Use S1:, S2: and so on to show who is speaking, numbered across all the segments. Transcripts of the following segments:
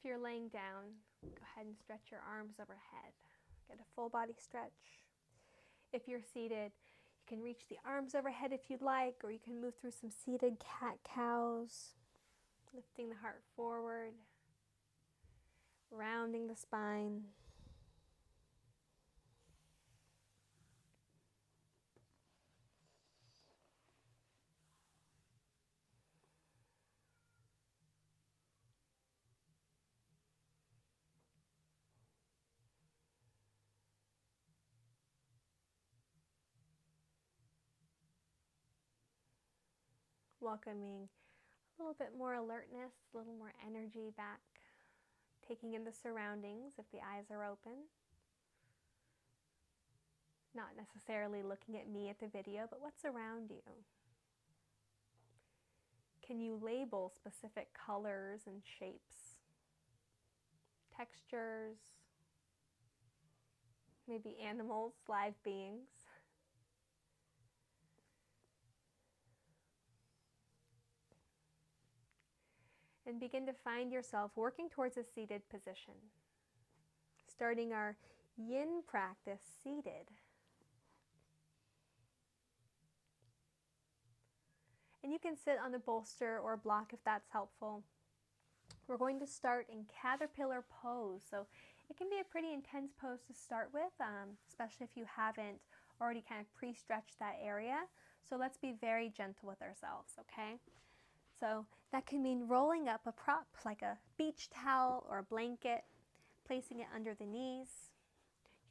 S1: you're laying down, go ahead and stretch your arms overhead. Get a full body stretch. If you're seated, you can reach the arms overhead if you'd like, or you can move through some seated cat-cows, lifting the heart forward, rounding the spine. Welcoming a little bit more alertness, a little more energy back. Taking in the surroundings if the eyes are open. Not necessarily looking at me at the video, but what's around you? Can you label specific colors and shapes, textures, maybe animals, live beings? And begin to find yourself working towards a seated position. Starting our yin practice seated. And you can sit on a bolster or a block if that's helpful. We're going to start in caterpillar pose. So it can be a pretty intense pose to start with, especially if you haven't already kind of pre-stretched that area. So let's be very gentle with ourselves, okay? So that can mean rolling up a prop like a beach towel or a blanket, placing it under the knees.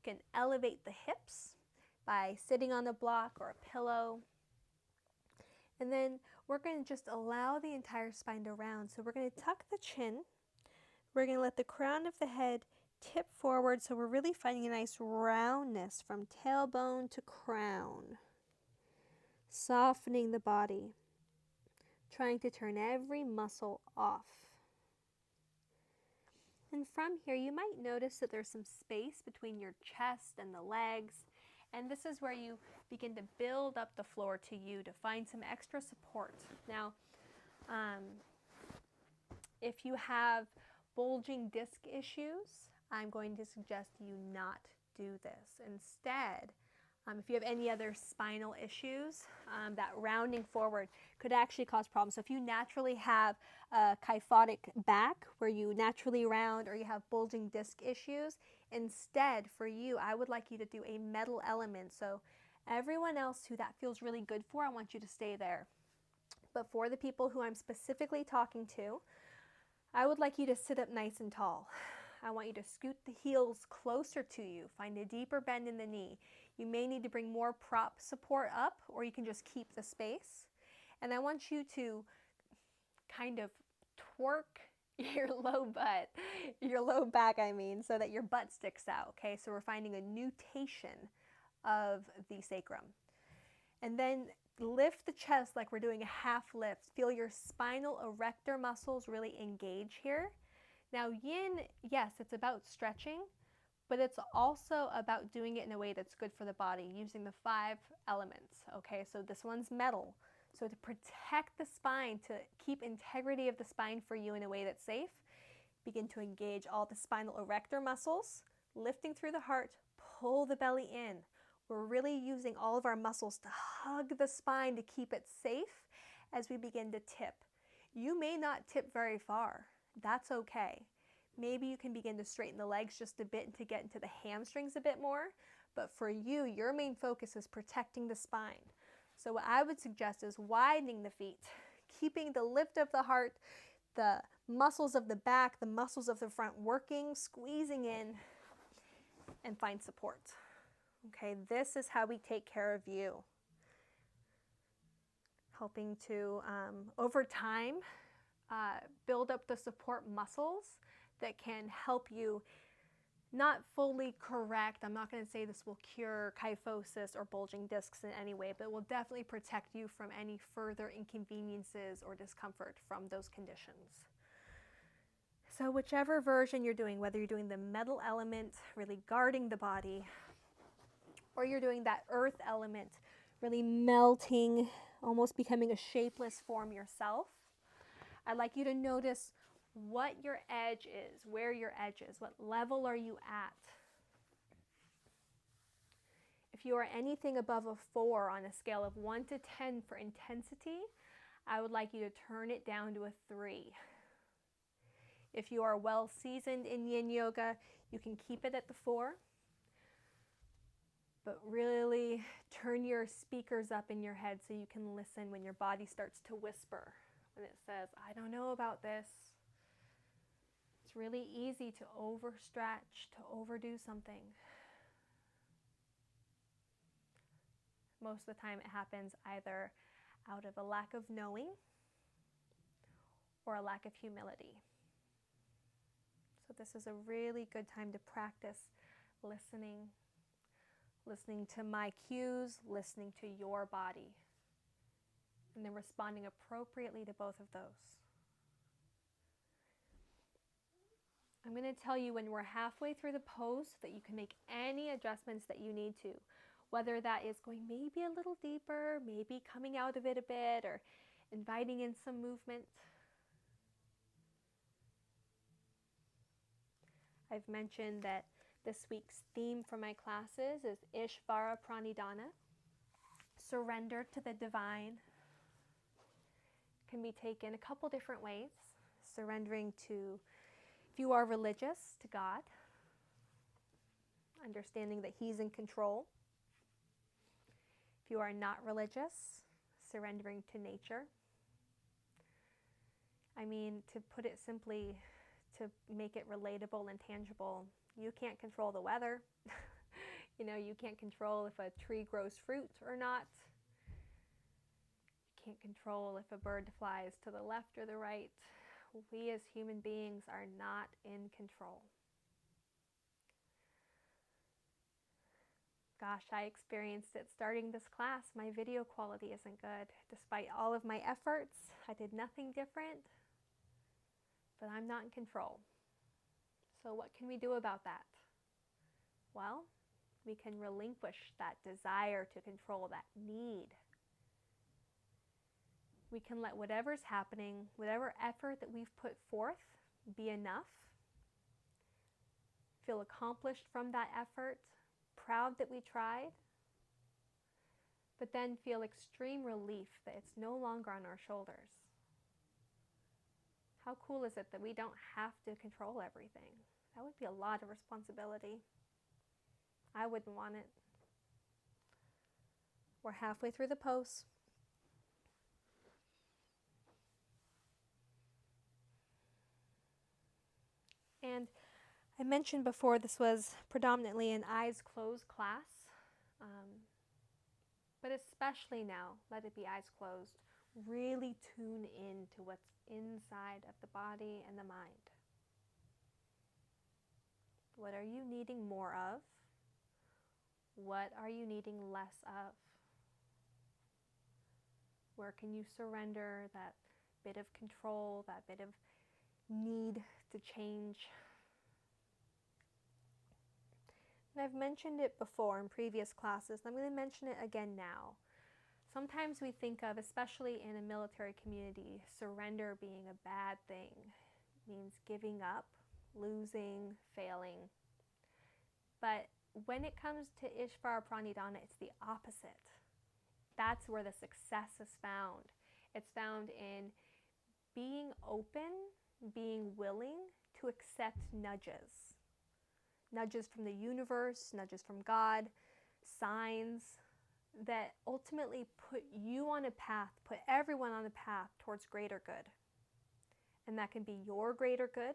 S1: You can elevate the hips by sitting on a block or a pillow. And then we're going to just allow the entire spine to round. So we're going to tuck the chin. We're going to let the crown of the head tip forward. So we're really finding a nice roundness from tailbone to crown. Softening the body. Trying to turn every muscle off. And from here, you might notice that there's some space between your chest and the legs. And this is where you begin to build up the floor to you to find some extra support. Now, if you have bulging disc issues, I'm going to suggest you not do this. Instead, if you have any other spinal issues, that rounding forward could actually cause problems. So if you naturally have a kyphotic back where you naturally round, or you have bulging disc issues, instead for you, I would like you to do a metal element. So everyone else who that feels really good for, I want you to stay there. But for the people who I'm specifically talking to, I would like you to sit up nice and tall. I want you to scoot the heels closer to you. Find a deeper bend in the knee. You may need to bring more prop support up, or you can just keep the space. And I want you to kind of twerk your low butt, your low back, so that your butt sticks out, okay? So we're finding a nutation of the sacrum. And then lift the chest like we're doing a half lift. Feel your spinal erector muscles really engage here. Now yin, yes, it's about stretching, but it's also about doing it in a way that's good for the body, using the 5 elements, okay? So this one's metal. So to protect the spine, to keep integrity of the spine for you in a way that's safe, begin to engage all the spinal erector muscles, lifting through the heart, pull the belly in. We're really using all of our muscles to hug the spine to keep it safe as we begin to tip. You may not tip very far. That's okay. Maybe you can begin to straighten the legs just a bit and to get into the hamstrings a bit more. But for you, your main focus is protecting the spine. So what I would suggest is widening the feet, keeping the lift of the heart, the muscles of the back, the muscles of the front working, squeezing in, and find support. Okay, this is how we take care of you. Helping to, over time, build up the support muscles that can help you not fully correct. I'm not going to say this will cure kyphosis or bulging discs in any way, but it will definitely protect you from any further inconveniences or discomfort from those conditions. So whichever version you're doing, whether you're doing the metal element, really guarding the body, or you're doing that earth element, really melting, almost becoming a shapeless form yourself, I'd like you to notice what your edge is, where your edge is, what level are you at. If you are anything above a 4 on a scale of 1 to 10 for intensity, I would like you to turn it down to a 3. If you are well seasoned in yin yoga, you can keep it at the 4, but really turn your speakers up in your head so you can listen when your body starts to whisper, when it says, I don't know about this. It's really easy to overstretch, to overdo something. Most of the time it happens either out of a lack of knowing or a lack of humility. So this is a really good time to practice listening to my cues, listening to your body, and then responding appropriately to both of those. I'm going to tell you when we're halfway through the pose that you can make any adjustments that you need to, whether that is going maybe a little deeper, maybe coming out of it a bit, or inviting in some movement. I've mentioned that this week's theme for my classes is Ishvara Pranidhana. Surrender to the divine can be taken a couple different ways. Surrendering to, if you are religious, to God, understanding that He's in control. If you are not religious, surrendering to nature. I mean, to put it simply, to make it relatable and tangible, you can't control the weather. You can't control if a tree grows fruit or not. You can't control if a bird flies to the left or the right. We as human beings are not in control. Gosh, I experienced it starting this class. My video quality isn't good. Despite all of my efforts, I did nothing different, but I'm not in control. So what can we do about that? Well, we can relinquish that desire to control, that need. We can let whatever's happening, whatever effort that we've put forth, be enough. Feel accomplished from that effort, proud that we tried, but then feel extreme relief that it's no longer on our shoulders. How cool is it that we don't have to control everything? That would be a lot of responsibility. I wouldn't want it. We're halfway through the pose. And I mentioned before this was predominantly an eyes closed class, but especially now, let it be eyes closed. Really tune in to what's inside of the body and the mind. What are you needing more of? What are you needing less of? Where can you surrender that bit of control, that bit of need to change? And I've mentioned it before in previous classes, and I'm going to mention it again now. Sometimes we think of, especially in a military community, surrender being a bad thing. It means giving up, losing, failing. But when it comes to Ishvara Pranidhana, it's the opposite. That's where the success is found. It's found in being open, being willing to accept nudges. Nudges from the universe, nudges from God, signs that ultimately put you on a path, put everyone on a path towards greater good. And that can be your greater good.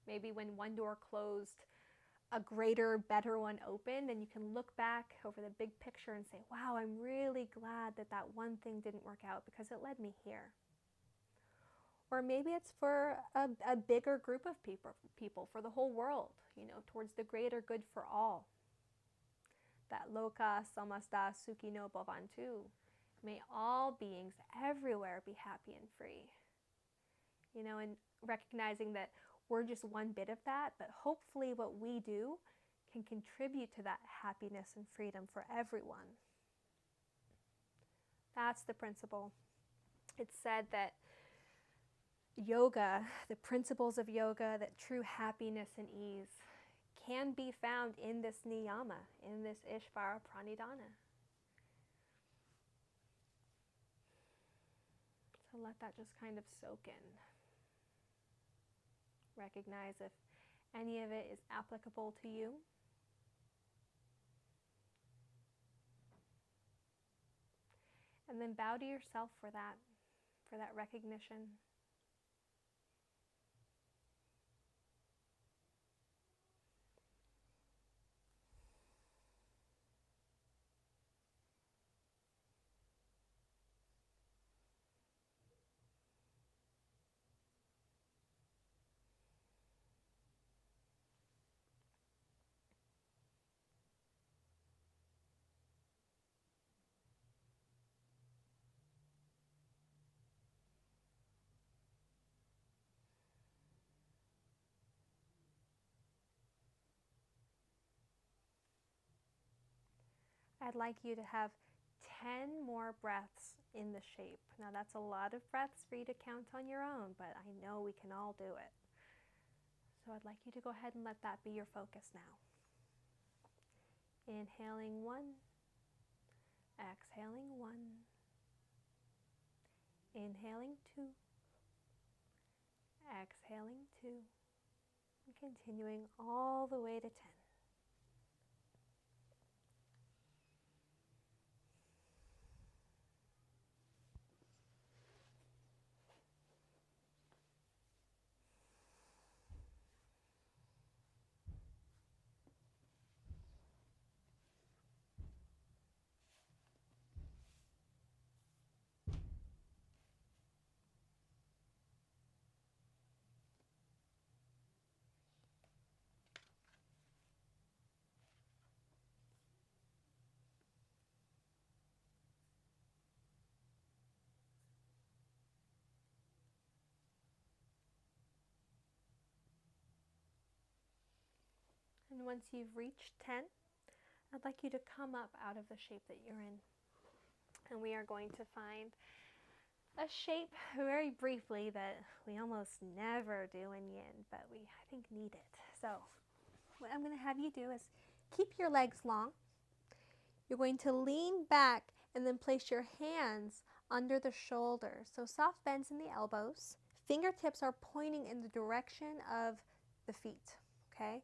S1: Maybe when one door closed, a greater, better one opened, and you can look back over the big picture and say, wow, I'm really glad that that one thing didn't work out because it led me here. Or maybe it's for a bigger group of people, for the whole world, towards the greater good for all. That loka samasta sukhino bhavantu. May all beings everywhere be happy and free. And recognizing that we're just one bit of that, but hopefully what we do can contribute to that happiness and freedom for everyone. That's the principle. It's said that yoga, the principles of yoga, that true happiness and ease can be found in this niyama, in this Ishvara Pranidhana. So let that just kind of soak in. Recognize if any of it is applicable to you. And then bow to yourself for that recognition. I'd like you to have 10 more breaths in the shape. Now that's a lot of breaths for you to count on your own, but I know we can all do it. So I'd like you to go ahead and let that be your focus now. Inhaling 1, exhaling 1, inhaling 2, exhaling 2, and continuing all the way to 10. And once you've reached 10, I'd like you to come up out of the shape that you're in. And we are going to find a shape, very briefly, that we almost never do in yin, but we, I think, need it. So what I'm going to have you do is keep your legs long. You're going to lean back and then place your hands under the shoulders. So soft bends in the elbows. Fingertips are pointing in the direction of the feet, okay?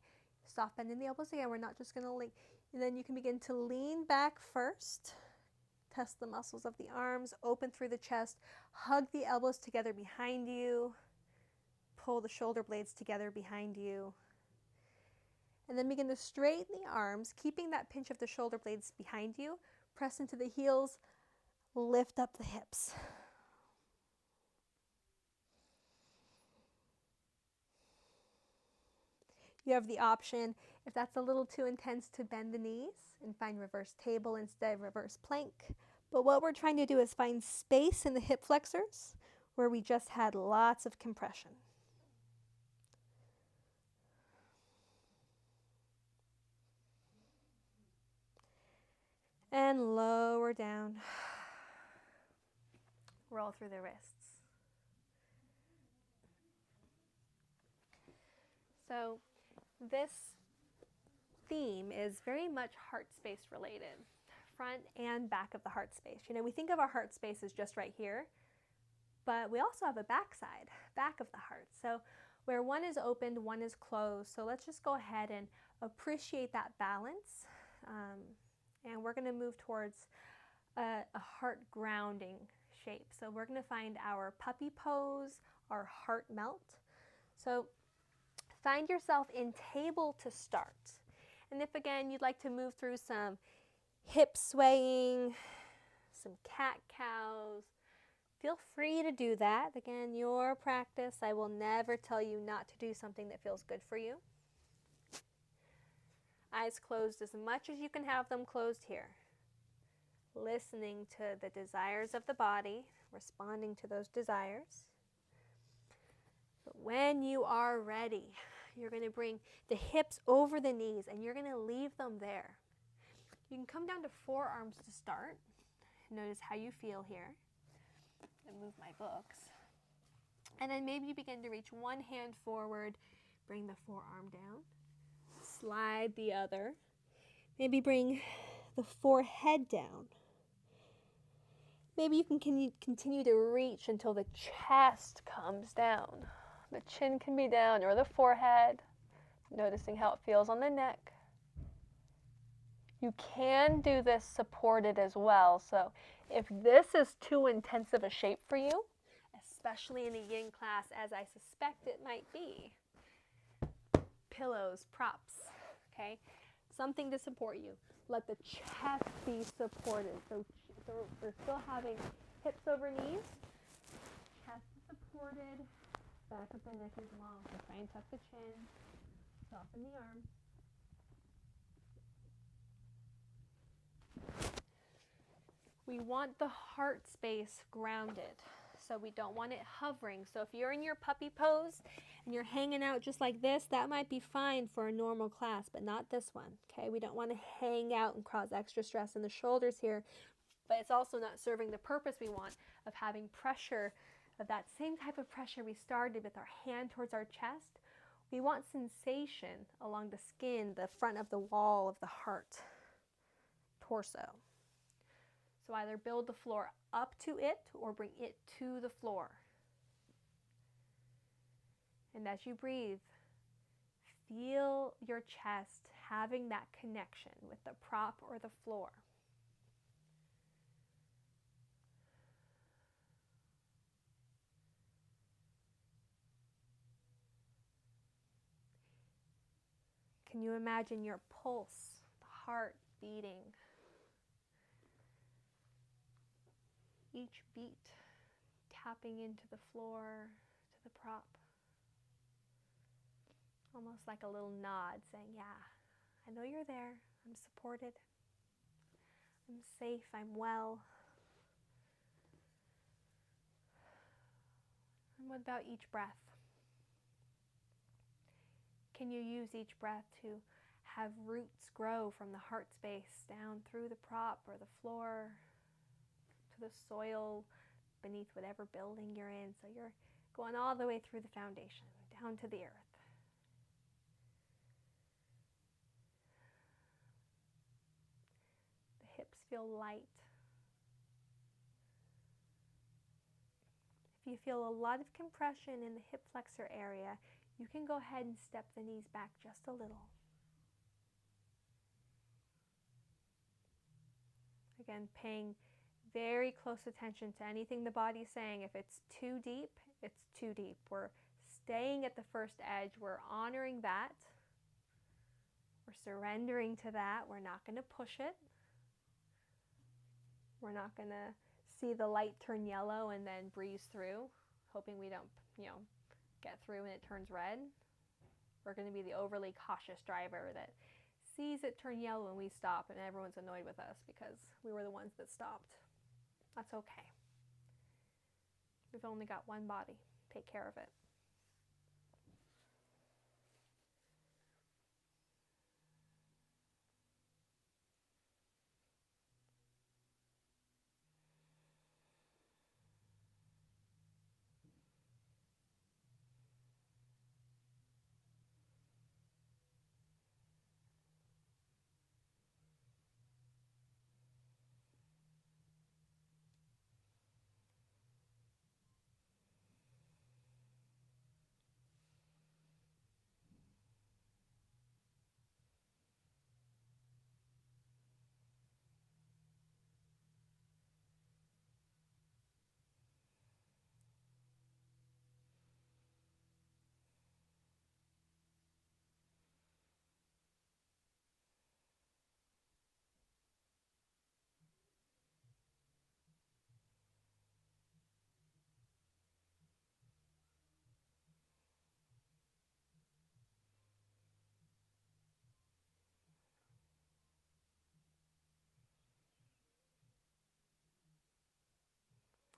S1: Soft bend in the elbows again. We're not just going to lean. And then you can begin to lean back first. Test the muscles of the arms, open through the chest, hug the elbows together behind you, pull the shoulder blades together behind you, and then begin to straighten the arms, keeping that pinch of the shoulder blades behind you. Press into the heels, lift up the hips. You have the option, if that's a little too intense, to bend the knees and find reverse table instead of reverse plank. But what we're trying to do is find space in the hip flexors where we just had lots of compression. And lower down. Roll through the wrists. So this theme is very much heart space related, front and back of the heart space. You know, we think of our heart space as just right here, but we also have a back side, back of the heart. So where one is opened, one is closed. So let's just go ahead and appreciate that balance. And we're going to move towards a heart grounding shape. So we're going to find our puppy pose, our heart melt. So find yourself in table to start. And if again you'd like to move through some hip swaying, some cat-cows, feel free to do that. Again, your practice. I will never tell you not to do something that feels good for you. Eyes closed as much as you can have them closed here. Listening to the desires of the body, responding to those desires. But when you are ready, you're going to bring the hips over the knees and you're going to leave them there. You can come down to forearms to start. Notice how you feel here. And move my books. And then maybe you begin to reach one hand forward, bring the forearm down, slide the other. Maybe bring the forehead down. Maybe you can continue to reach until the chest comes down. The chin can be down or the forehead, noticing how it feels on the neck. You can do this supported as well. So if this is too intensive a shape for you, especially in a yin class, as I suspect it might be, pillows, props, okay? Something to support you. Let the chest be supported. So we're still having hips over knees, chest is supported, back of the neck is long. So try and tuck the chin, soften the arm. We want the heart space grounded, so we don't want it hovering. So if you're in your puppy pose and you're hanging out just like this, that might be fine for a normal class, but not this one, okay? We don't want to hang out and cause extra stress in the shoulders here, but it's also not serving the purpose we want of having pressure, of that same type of pressure we started with our hand towards our chest. We want sensation along the skin, the front of the wall of the heart, torso. So either build the floor up to it or bring it to the floor. And as you breathe, feel your chest having that connection with the prop or the floor. Can you imagine your pulse, the heart beating? Each beat tapping into the floor, to the prop. Almost like a little nod saying, yeah, I know you're there. I'm supported. I'm safe. I'm well. And what about each breath? Can you use each breath to have roots grow from the heart space down through the prop or the floor to the soil beneath whatever building you're in? So you're going all the way through the foundation, down to the earth. The hips feel light. If you feel a lot of compression in the hip flexor area, you can go ahead and step the knees back just a little. Again, paying very close attention to anything the body's saying. If it's too deep, it's too deep. We're staying at the first edge. We're honoring that. We're surrendering to that. We're not going to push it. We're not going to see the light turn yellow and then breeze through, hoping we don't, get through and it turns red. We're going to be the overly cautious driver that sees it turn yellow and we stop and everyone's annoyed with us because we were the ones that stopped. That's okay. We've only got one body. Take care of it.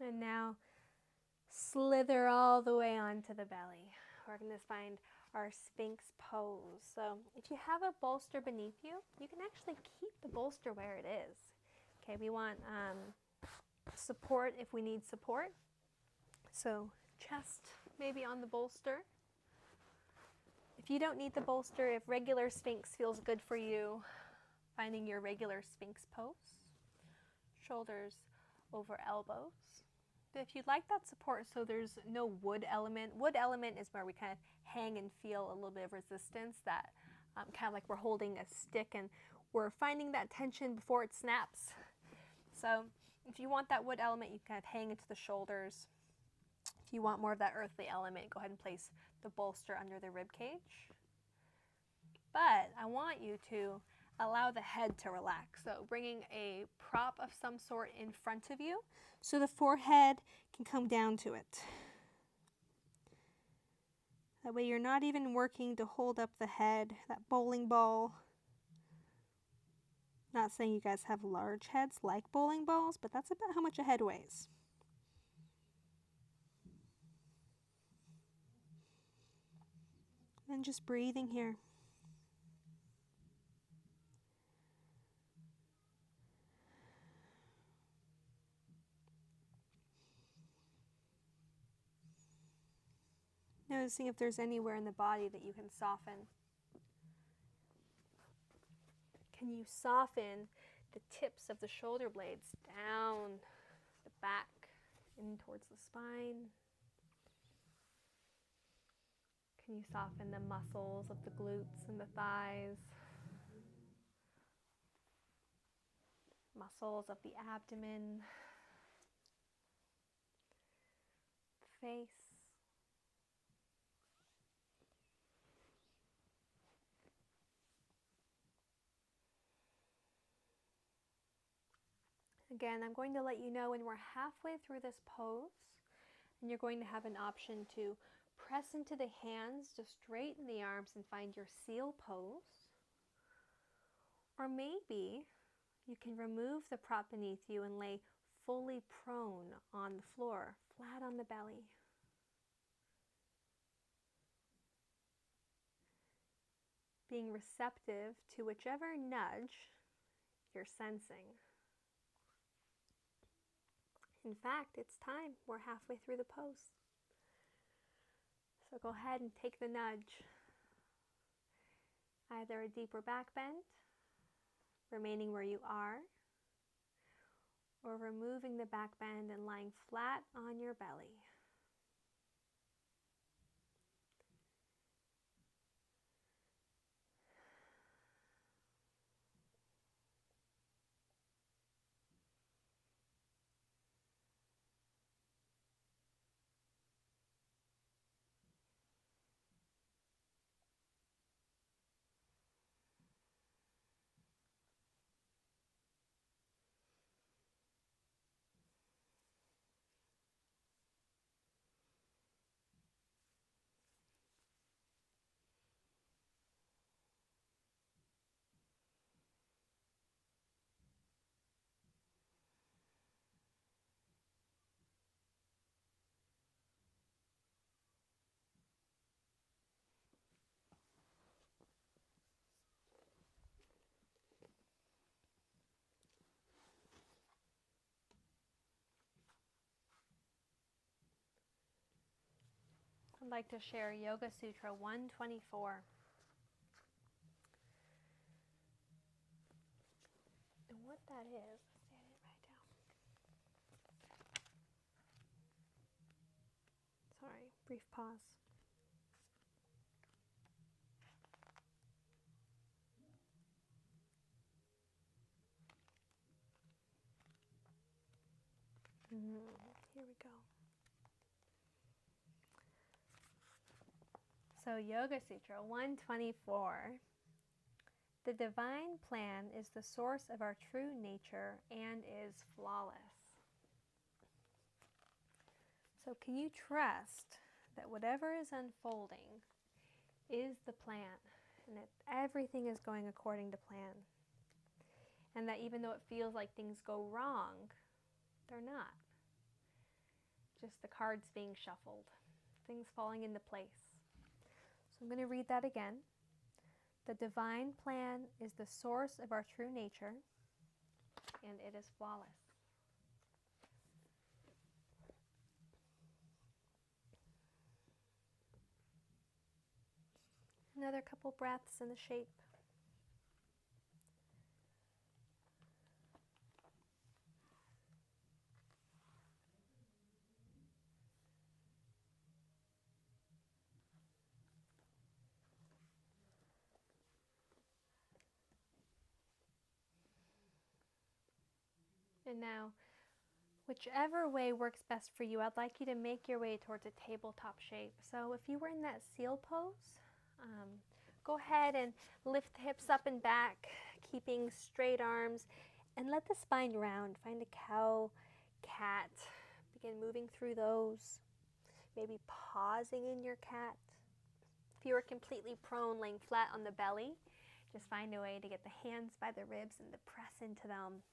S1: And now slither all the way onto the belly. We're going to find our Sphinx pose. So if you have a bolster beneath you, you can actually keep the bolster where it is. Okay, we want support if we need support. So chest maybe on the bolster. If you don't need the bolster, if regular Sphinx feels good for you, finding your regular Sphinx pose, shoulders over elbows. But if you'd like that support so there's no wood element is where we kind of hang and feel a little bit of resistance, that kind of like we're holding a stick and we're finding that tension before it snaps. So if you want that wood element, you kind of hang into the shoulders. If you want more of that earthly element, go ahead and place the bolster under the rib cage. But I want you to allow the head to relax. So bringing a prop of some sort in front of you so the forehead can come down to it. That way you're not even working to hold up the head, that bowling ball. Not saying you guys have large heads like bowling balls, but that's about how much a head weighs. And just breathing here. Noticing if there's anywhere in the body that you can soften. Can you soften the tips of the shoulder blades down the back, in towards the spine? Can you soften the muscles of the glutes and the thighs? Muscles of the abdomen, face. Again, I'm going to let you know when we're halfway through this pose, and you're going to have an option to press into the hands to straighten the arms and find your seal pose. Or maybe you can remove the prop beneath you and lay fully prone on the floor, flat on the belly. Being receptive to whichever nudge you're sensing. In fact, it's time. We're halfway through the pose. So go ahead and take the nudge. Either a deeper back bend, remaining where you are, or removing the back bend and lying flat on your belly. I'd like to share Yoga Sutra 124. And what that is, I didn't write down. Sorry, brief pause. Here we go. So Yoga Sutra 124. The divine plan is the source of our true nature and is flawless. So can you trust that whatever is unfolding is the plan, and that everything is going according to plan? And that even though it feels like things go wrong, they're not. Just the cards being shuffled, things falling into place. So I'm going to read that again. The divine plan is the source of our true nature, and it is flawless. Another couple breaths in the shape. And now, whichever way works best for you, I'd like you to make your way towards a tabletop shape. So if you were in that seal pose, go ahead and lift the hips up and back, keeping straight arms, and let the spine round. Find a cow, cat. Begin moving through those. Maybe pausing in your cat. If you were completely prone, laying flat on the belly, just find a way to get the hands by the ribs and to press into them.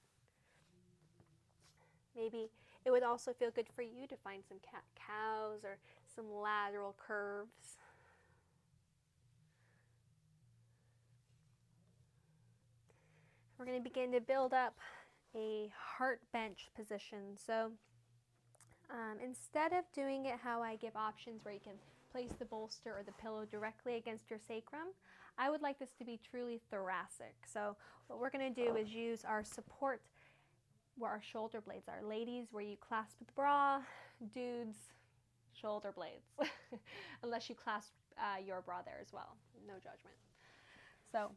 S1: Maybe it would also feel good for you to find some cat-cows or some lateral curves. We're going to begin to build up a heart bench position. So instead of doing it how I give options where you can place the bolster or the pillow directly against your sacrum, I would like this to be truly thoracic. So what we're going to do is use our support where our shoulder blades are. Ladies, where you clasp the bra. Dudes, shoulder blades. Unless you clasp your bra there as well. No judgment. So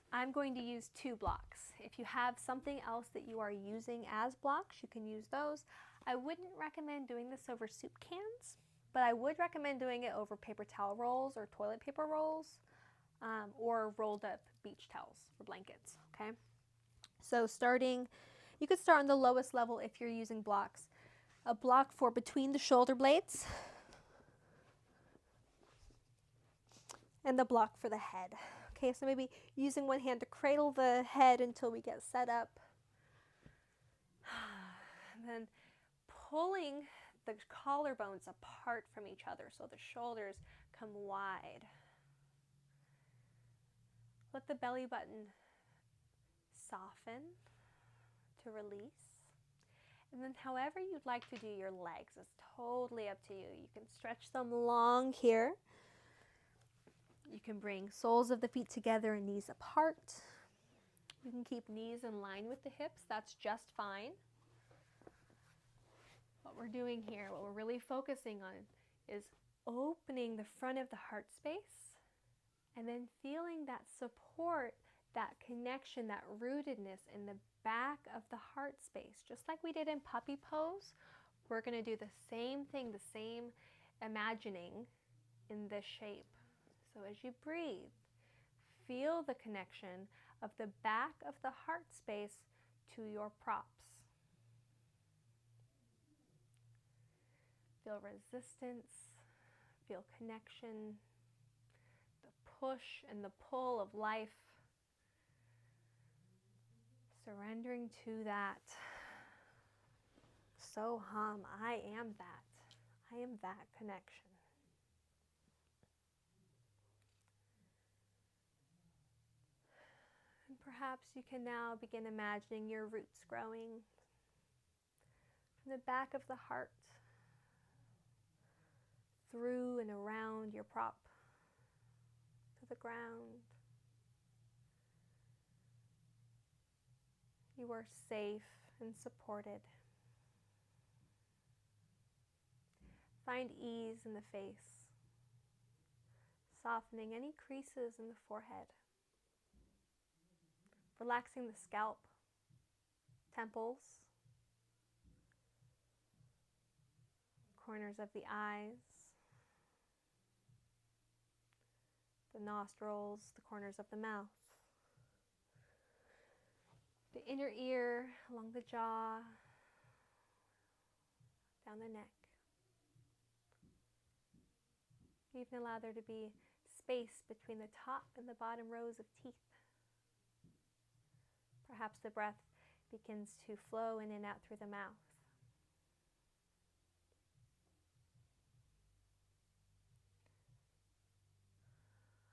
S1: I'm going to use 2 blocks. If you have something else that you are using as blocks, you can use those. I wouldn't recommend doing this over soup cans, but I would recommend doing it over paper towel rolls or toilet paper rolls, or rolled up beach towels or blankets, okay? So you could start on the lowest level if you're using blocks. A block for between the shoulder blades, and the block for the head. Okay, so maybe using one hand to cradle the head until we get set up. And then pulling the collarbones apart from each other so the shoulders come wide. Let the belly button soften to release. And then however you'd like to do your legs is totally up to you. You can stretch them long here. You can bring soles of the feet together and knees apart. You can keep knees in line with the hips. That's just fine. What we're doing here, what we're really focusing on, is opening the front of the heart space and then feeling that support, that connection, that rootedness in the back of the heart space. Just like we did in puppy pose, we're going to do the same thing, the same imagining in this shape. So as you breathe, feel the connection of the back of the heart space to your props. Feel resistance, feel connection, the push and the pull of life. Surrendering to that. So hum, I am that. I am that connection. And perhaps you can now begin imagining your roots growing from the back of the heart, through and around your prop, to the ground. You are safe and supported. Find ease in the face, softening any creases in the forehead, relaxing the scalp, temples, corners of the eyes, the nostrils, the corners of the mouth, the inner ear, along the jaw, down the neck. You even allow there to be space between the top and the bottom rows of teeth. Perhaps the breath begins to flow in and out through the mouth.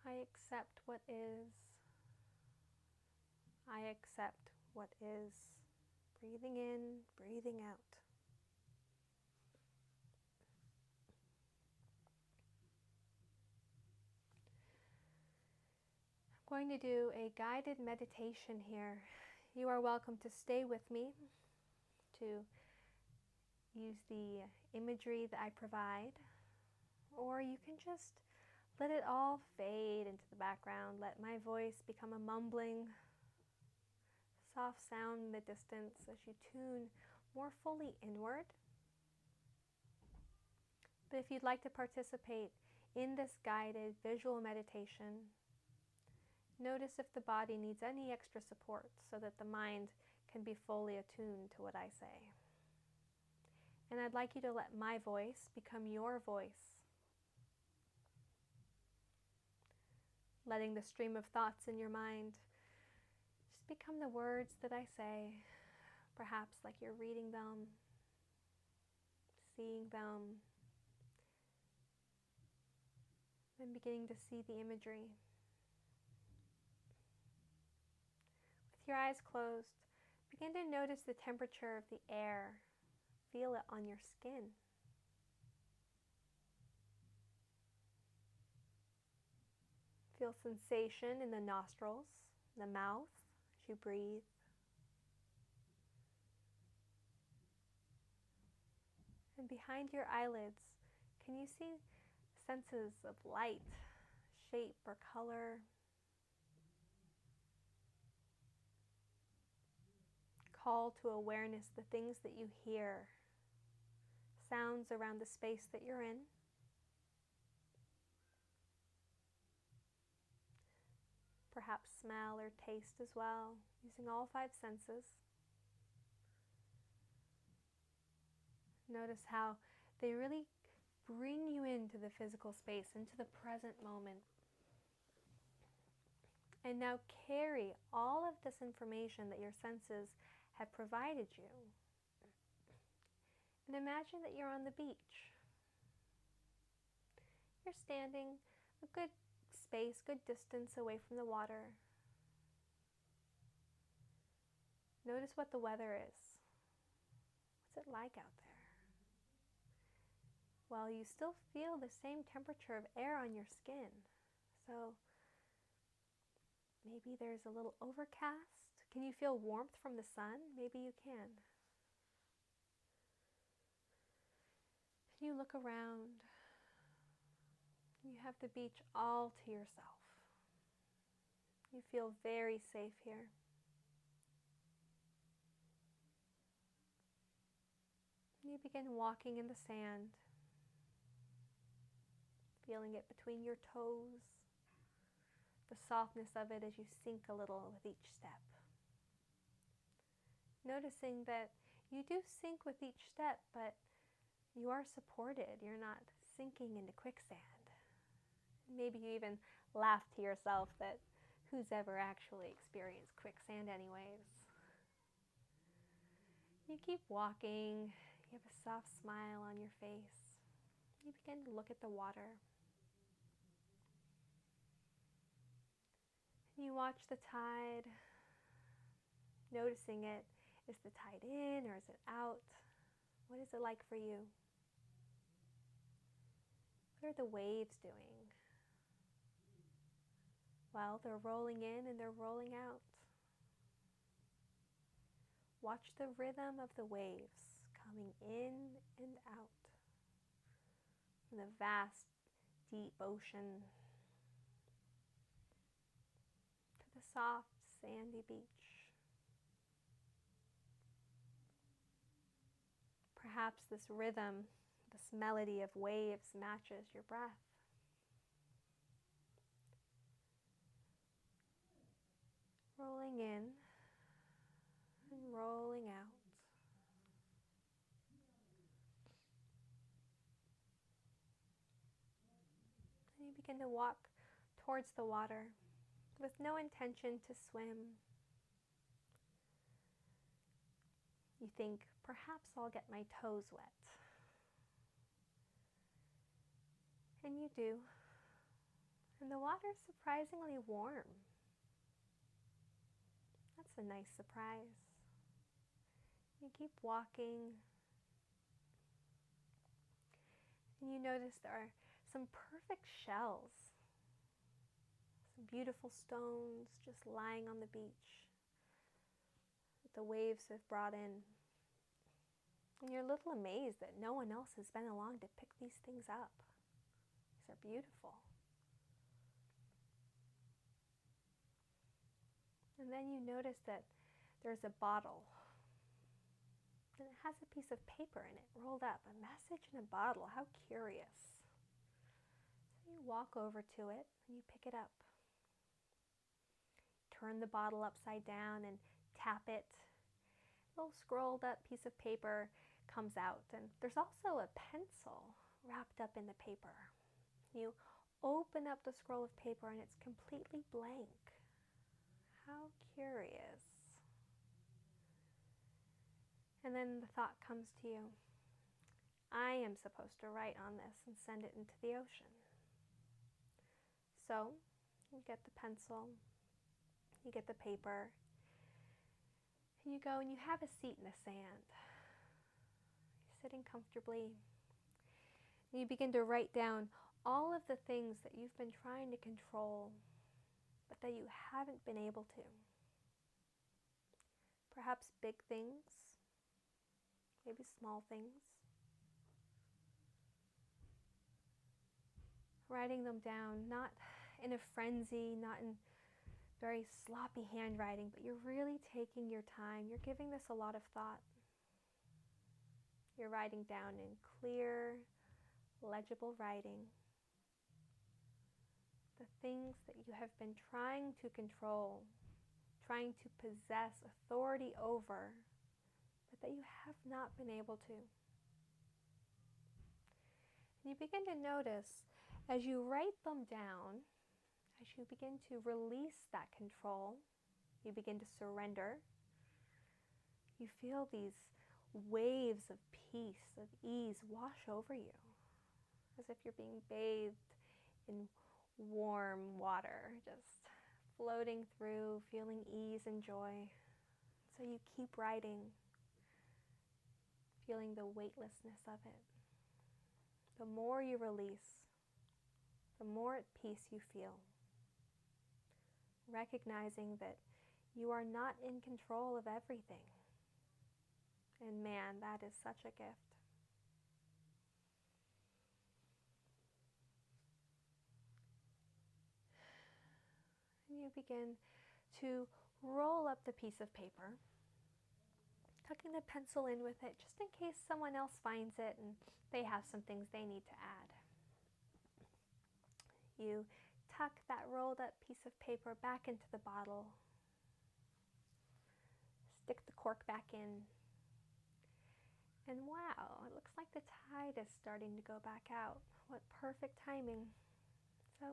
S1: I accept what is. I accept what is. Breathing in, breathing out. going to do a guided meditation here. You are welcome to stay with me, to use the imagery that I provide, or you can just let it all fade into the background. Let my voice become a mumbling, soft sound in the distance as you tune more fully inward. But if you'd like to participate in this guided visual meditation, notice if the body needs any extra support so that the mind can be fully attuned to what I say. And I'd like you to let my voice become your voice, letting the stream of thoughts in your mind just become the words that I say, perhaps like you're reading them, seeing them, and beginning to see the imagery. With your eyes closed, begin to notice the temperature of the air. Feel it on your skin. Feel sensation in the nostrils, the mouth as you breathe. And behind your eyelids, can you see senses of light, shape, or color? Call to awareness the things that you hear, sounds around the space that you're in. Perhaps smell or taste as well, using all 5 senses. Notice how they really bring you into the physical space, into the present moment. And now carry all of this information that your senses have provided you. And imagine that you're on the beach. You're standing a good space, good distance away from the water. Notice what the weather is. What's it like out there? Well, you still feel the same temperature of air on your skin. So maybe there's a little overcast. Can you feel warmth from the sun? Maybe you can. You look around. You have the beach all to yourself. You feel very safe here. You begin walking in the sand, feeling it between your toes, the softness of it as you sink a little with each step. Noticing that you do sink with each step, but you are supported. You're not sinking into quicksand. Maybe you even laugh to yourself that who's ever actually experienced quicksand anyways. You keep walking. You have a soft smile on your face. You begin to look at the water. You watch the tide, noticing it. Is the tide in or is it out? What is it like for you? What are the waves doing? Well, they're rolling in and they're rolling out. Watch the rhythm of the waves coming in and out from the vast, deep ocean to the soft, sandy beach. Perhaps this rhythm, this melody of waves matches your breath. Rolling in and rolling out. And you begin to walk towards the water with no intention to swim. You think, perhaps I'll get my toes wet. And you do. And the water's surprisingly warm. That's a nice surprise. You keep walking. And you notice there are some perfect shells. Some beautiful stones just lying on the beach that the waves have brought in. And you're a little amazed that no one else has been along to pick these things up. These are beautiful. And then you notice that there's a bottle. And it has a piece of paper in it rolled up. A message in a bottle. How curious. So you walk over to it and you pick it up. Turn the bottle upside down and tap it. A little scrolled up piece of paper comes out. And there's also a pencil wrapped up in the paper. You open up the scroll of paper and it's completely blank. How curious. And then the thought comes to you, I am supposed to write on this and send it into the ocean. So you get the pencil, you get the paper, and you go and you have a seat in the sand. You're sitting comfortably, and you begin to write down all of the things that you've been trying to control, but that you haven't been able to. Perhaps big things, maybe small things. Writing them down, not in a frenzy, not in very sloppy handwriting, but you're really taking your time. You're giving this a lot of thought. You're writing down in clear, legible writing the things that you have been trying to control, trying to possess authority over, but that you have not been able to. And you begin to notice as you write them down, as you begin to release that control, you begin to surrender, you feel these waves of peace, of ease wash over you, as if you're being bathed in warm water, just floating through, feeling ease and joy. So you keep writing, feeling the weightlessness of it. The more you release, the more at peace you feel. Recognizing that you are not in control of everything. And man, that is such a gift. And you begin to roll up the piece of paper, tucking the pencil in with it just in case someone else finds it and they have some things they need to add. You tuck that rolled up piece of paper back into the bottle, stick the cork back in, and wow, it looks like the tide is starting to go back out. What perfect timing. So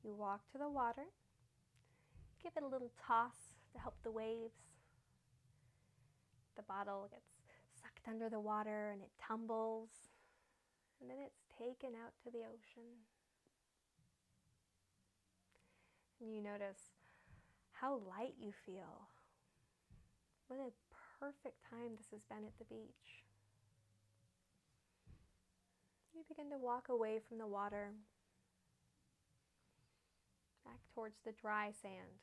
S1: you walk to the water, give it a little toss to help the waves. The bottle gets sucked under the water and it tumbles, and then it's taken out to the ocean. And you notice how light you feel. What a perfect time this has been at the beach. You begin to walk away from the water, back towards the dry sand,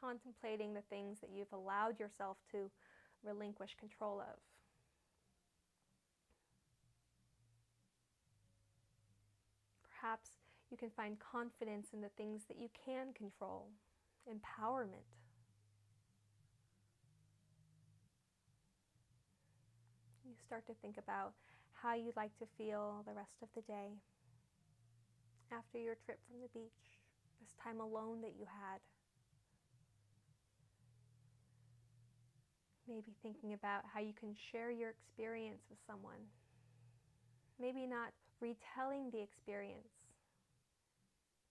S1: contemplating the things that you've allowed yourself to relinquish control of. Perhaps you can find confidence in the things that you can control, empowerment. You start to think about how you'd like to feel the rest of the day after your trip from the beach, this time alone that you had. Maybe thinking about how you can share your experience with someone. Maybe not retelling the experience,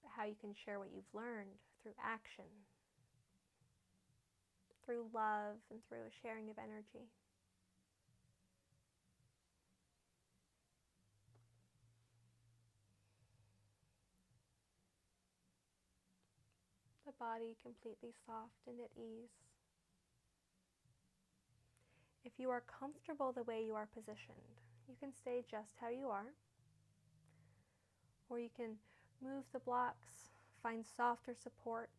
S1: but how you can share what you've learned through action, through love, and through a sharing of energy. The body completely soft and at ease. If you are comfortable the way you are positioned, you can stay just how you are, or you can Move the blocks, find softer support.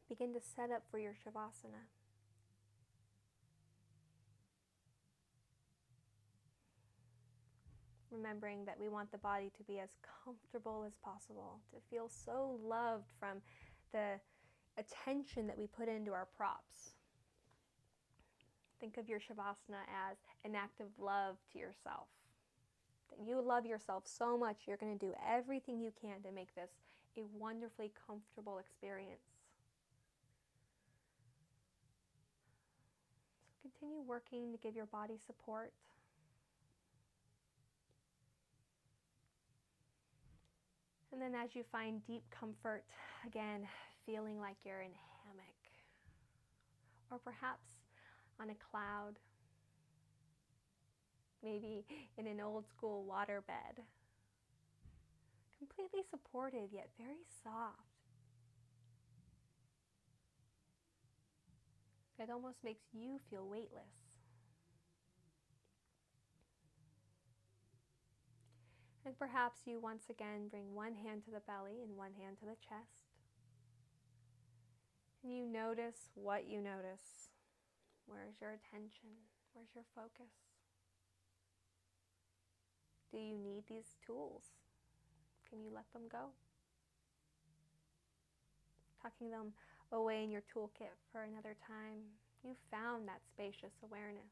S1: Begin to set up for your Shavasana. Remembering that we want the body to be as comfortable as possible, to feel so loved from the attention that we put into our props. Think of your Shavasana as an act of love to yourself. That you love yourself so much, you're going to do everything you can to make this a wonderfully comfortable experience. So continue working to give your body support. And then as you find deep comfort, again, feeling like you're in a hammock, or perhaps on a cloud, maybe in an old school waterbed, completely supported yet very soft. It almost makes you feel weightless. And perhaps you once again bring one hand to the belly and one hand to the chest. And you notice what you notice. Where's your attention? Where's your focus? Do you need these tools? Can you let them go? Tucking them away in your toolkit for another time. You found that spacious awareness.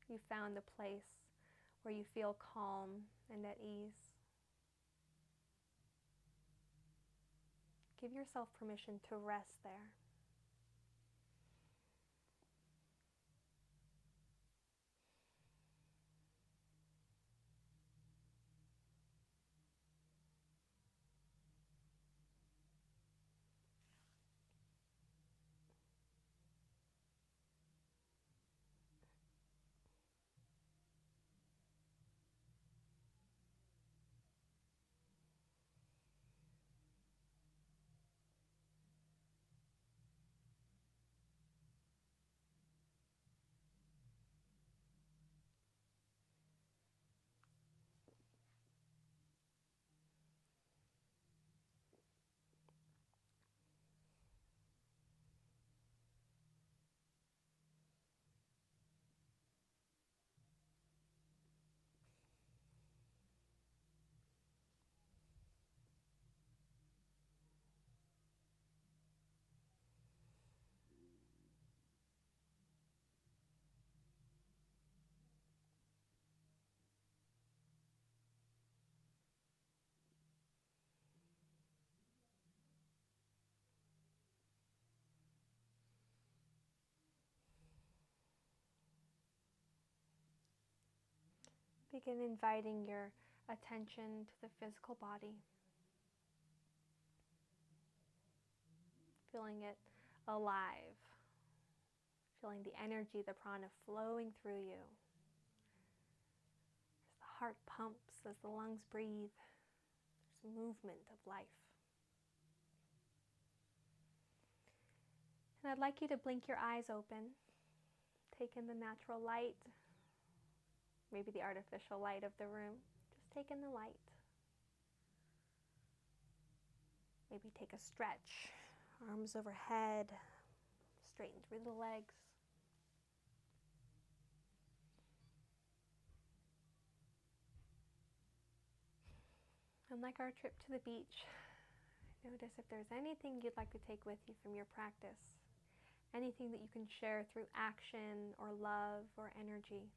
S1: You found the place where you feel calm and at ease. Give yourself permission to rest there. Begin inviting your attention to the physical body. Feeling it alive. Feeling the energy, the prana flowing through you. As the heart pumps, as the lungs breathe. There's movement of life. And I'd like you to blink your eyes open. Take in the natural light. Maybe the artificial light of the room. Just take in the light. Maybe take a stretch. Arms overhead. Straighten through the legs. And like our trip to the beach, notice if there's anything you'd like to take with you from your practice. Anything that you can share through action or love or energy.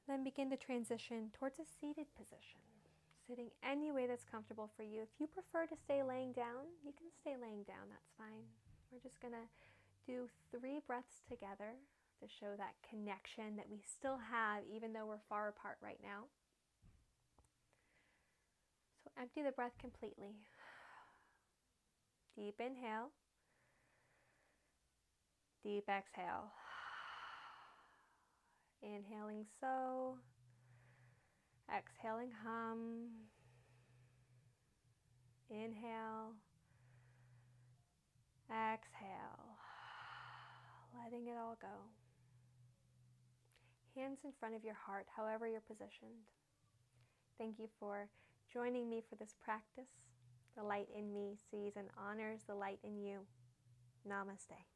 S1: Then begin to transition towards a seated position. Sitting any way that's comfortable for you. If you prefer to stay laying down, you can stay laying down, that's fine. We're just going to do 3 breaths together to show that connection that we still have even though we're far apart right now. So empty the breath completely. Deep inhale. Deep exhale. Inhaling so. Exhaling hum. Inhale. Exhale. Letting it all go. hands in front of your heart, however you're positioned. Thank you for joining me for this practice. The light in me sees and honors the light in you. Namaste.